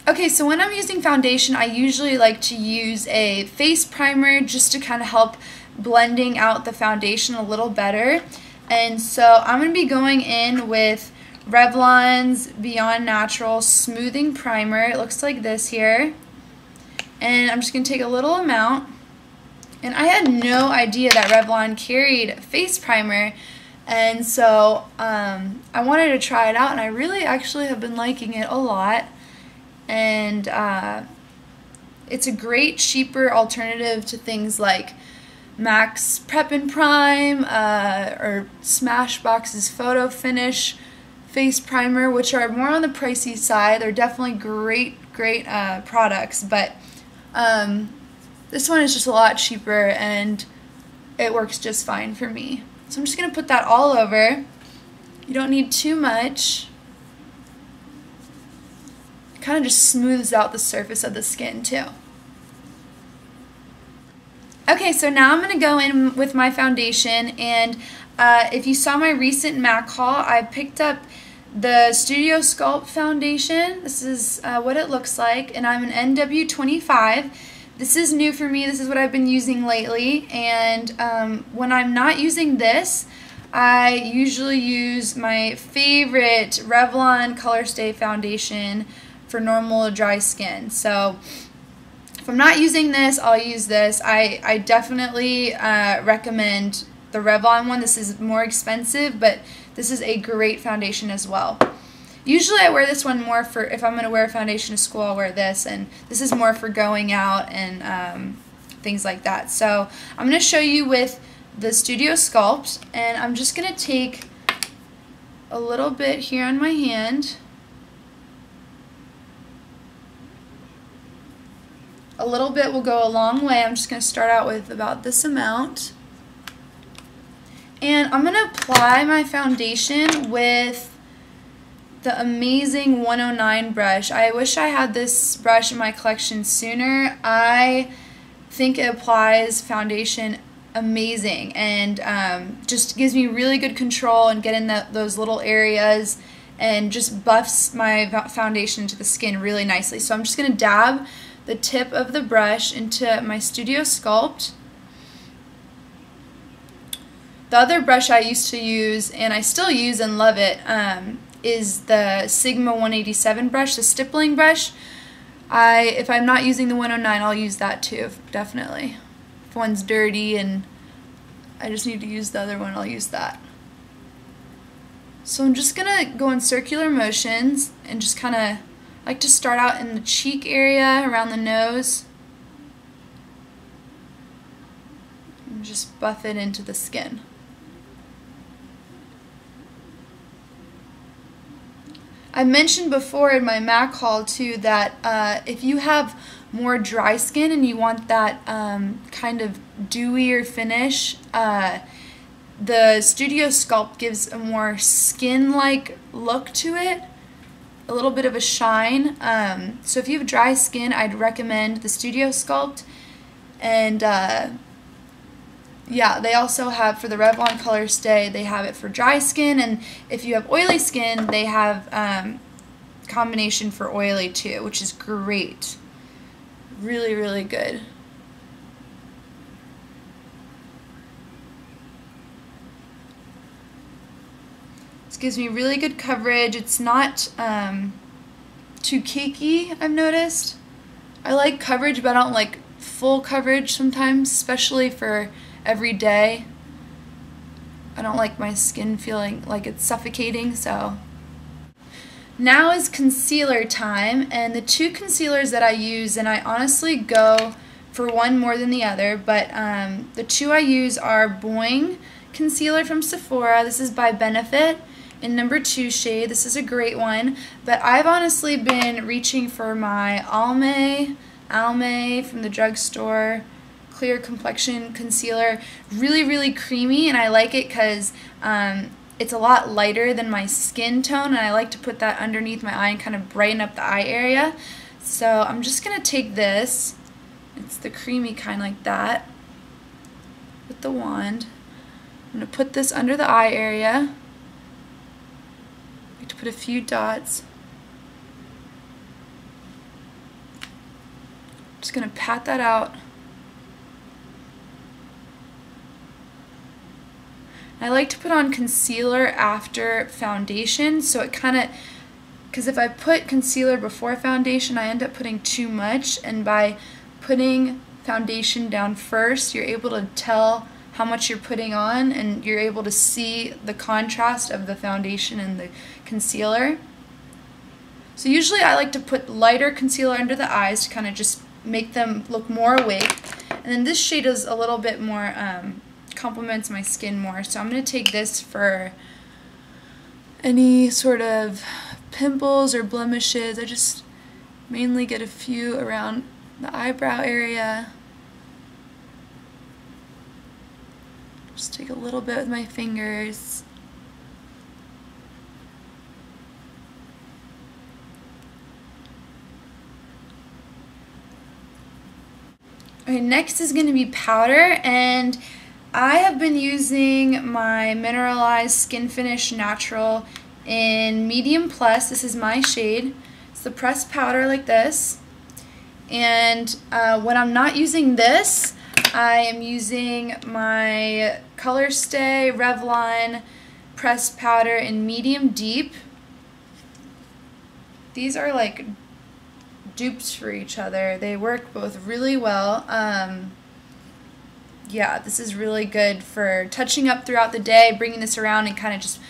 Okay, so when I'm using foundation, I usually like to use a face primer just to kind of help blending out the foundation a little better. And so I'm going to be going in with Revlon's Beyond Natural Smoothing Primer. It looks like this here. And I'm just going to take a little amount. And I had no idea that Revlon carried face primer. And so I wanted to try it out, and I really actually have been liking it a lot. And it's a great, cheaper alternative to things like MAC's Prep and Prime or Smashbox's Photo Finish face primer, which are more on the pricey side. They're definitely great products, but this one is just a lot cheaper and it works just fine for me. So I'm just going to put that all over. You don't need too much. Kind of just smooths out the surface of the skin too. Okay, so now I'm going to go in with my foundation, and if you saw my recent MAC haul, I picked up the Studio Sculpt foundation. This is what it looks like, and I'm an NW25. This is new for me. This is what I've been using lately, and when I'm not using this, I usually use my favorite Revlon Colorstay foundation for normal dry skin. So if I'm not using this, I'll use this. I definitely recommend the Revlon one. This is more expensive, but this is a great foundation as well. Usually I wear this one more for, if I'm going to wear a foundation to school, I'll wear this, and this is more for going out and things like that. So I'm going to show you with the Studio Sculpt, and I'm just going to take a little bit here on my hand. A little bit will go a long way. I'm just going to start out with about this amount. And I'm going to apply my foundation with the amazing 109 brush. I wish I had this brush in my collection sooner. I think it applies foundation amazing and just gives me really good control and get in those little areas and just buffs my foundation into the skin really nicely. So I'm just going to dab the tip of the brush into my Studio Sculpt. The other brush I used to use, and I still use and love it, is the Sigma 187 brush, the stippling brush. If I'm not using the 109, I'll use that too, definitely. If one's dirty and I just need to use the other one, I'll use that. So I'm just going to go in circular motions and just kind of like to start out in the cheek area, around the nose, and just buff it into the skin. I mentioned before in my MAC haul too that if you have more dry skin and you want that kind of dewier finish, the Studio Sculpt gives a more skin-like look to it. A little bit of a shine. So if you have dry skin, I'd recommend the Studio Sculpt. And yeah, they also have, for the Revlon Colorstay, they have it for dry skin, and if you have oily skin, they have combination for oily too, which is great. Really, really good. This gives me really good coverage. It's not too cakey, I've noticed. I like coverage, but I don't like full coverage sometimes, especially for every day. I don't like my skin feeling like it's suffocating, so. Now is concealer time, and the two concealers that I use, and I honestly go for one more than the other, but the two I use are Boing concealer from Sephora. This is by Benefit in number 2 shade. This is a great one, but I've honestly been reaching for my Almay from the drugstore clear complexion concealer. Really, really creamy, and I like it because it's a lot lighter than my skin tone, and I like to put that underneath my eye and kind of brighten up the eye area. So I'm just going to take this, it's the creamy kind like that, with the wand. I'm going to put this under the eye area. I like to put a few dots. Just gonna pat that out. I like to put on concealer after foundation, so it kind of, because if I put concealer before foundation, I end up putting too much, and by putting foundation down first, you're able to tell how much you're putting on, and you're able to see the contrast of the foundation and the concealer. So usually I like to put lighter concealer under the eyes to kind of just make them look more awake, and then this shade is a little bit more complements my skin more, so I'm going to take this for any sort of pimples or blemishes. I just mainly get a few around the eyebrow area. Just take a little bit with my fingers. Okay, next is going to be powder, and I have been using my Mineralized Skin Finish Natural in Medium Plus. This is my shade. It's the pressed powder like this. And when I'm not using this, I am using my Colorstay Revlon pressed powder in Medium Deep. These are like dupes for each other. They work both really well. Yeah, this is really good for touching up throughout the day, bringing this around and kind of just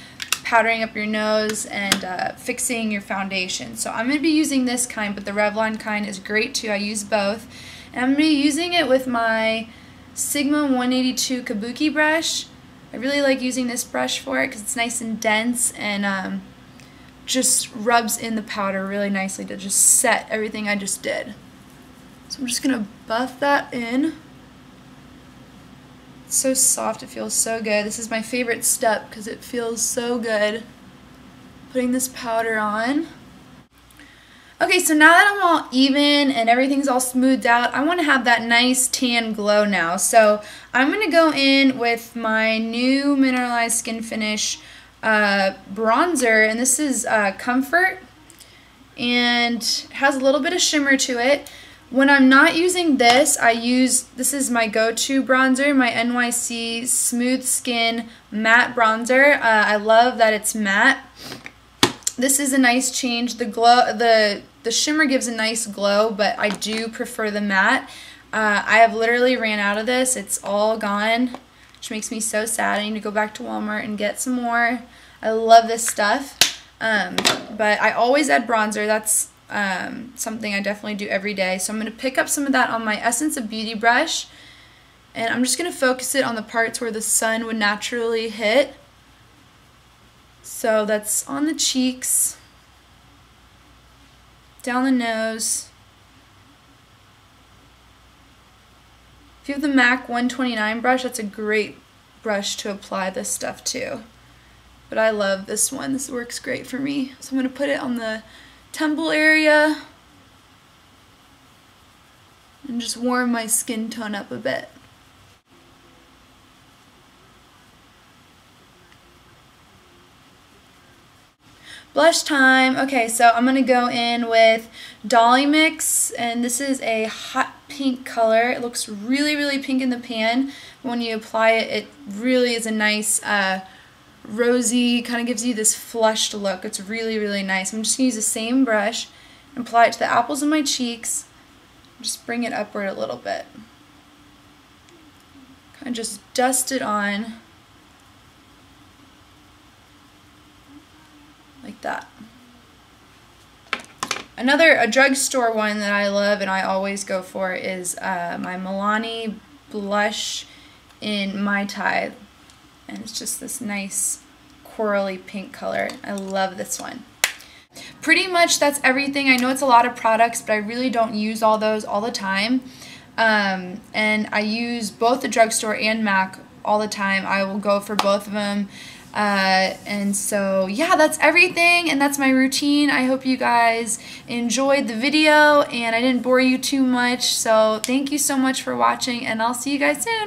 powdering up your nose and fixing your foundation. So I'm going to be using this kind, but the Revlon kind is great too. I use both. And I'm going to be using it with my Sigma 182 Kabuki brush. I really like using this brush for it because it's nice and dense and just rubs in the powder really nicely to just set everything I just did. So I'm just going to buff that in. It's so soft, it feels so good. This is my favorite step because it feels so good. Putting this powder on. Okay, so now that I'm all even and everything's all smoothed out, I want to have that nice tan glow now. So I'm going to go in with my new Mineralized Skin Finish bronzer, and this is Comfort, and it has a little bit of shimmer to it. When I'm not using this, this is my go-to bronzer, my NYC Smooth Skin Matte Bronzer. I love that it's matte. This is a nice change. The shimmer gives a nice glow, but I do prefer the matte. I have literally ran out of this. It's all gone, which makes me so sad. I need to go back to Walmart and get some more. I love this stuff, but I always add bronzer. That's something I definitely do every day. So I'm going to pick up some of that on my Essence of Beauty brush, and I'm just going to focus it on the parts where the sun would naturally hit. So that's on the cheeks, down the nose. If you have the MAC 129 brush, that's a great brush to apply this stuff to. But I love this one. This works great for me. So I'm going to put it on the temple area and just warm my skin tone up a bit. Blush time. Okay, so I'm going to go in with Dolly Mix, and this is a hot pink color. It looks really, really pink in the pan. When you apply it, it really is a nice rosy, kind of gives you this flushed look. It's really, really nice. I'm just going to use the same brush and apply it to the apples of my cheeks. Just bring it upward a little bit. Kind of just dust it on. Like that. A drugstore one that I love and I always go for is my Milani blush in Mai Tai, and it's just this nice corally pink color. I love this one. Pretty much that's everything. I know it's a lot of products, but I really don't use all those all the time, and I use both the drugstore and MAC all the time. I will go for both of them. And so yeah, that's everything, and that's my routine. I hope you guys enjoyed the video and I didn't bore you too much, so thank you so much for watching, and I'll see you guys soon.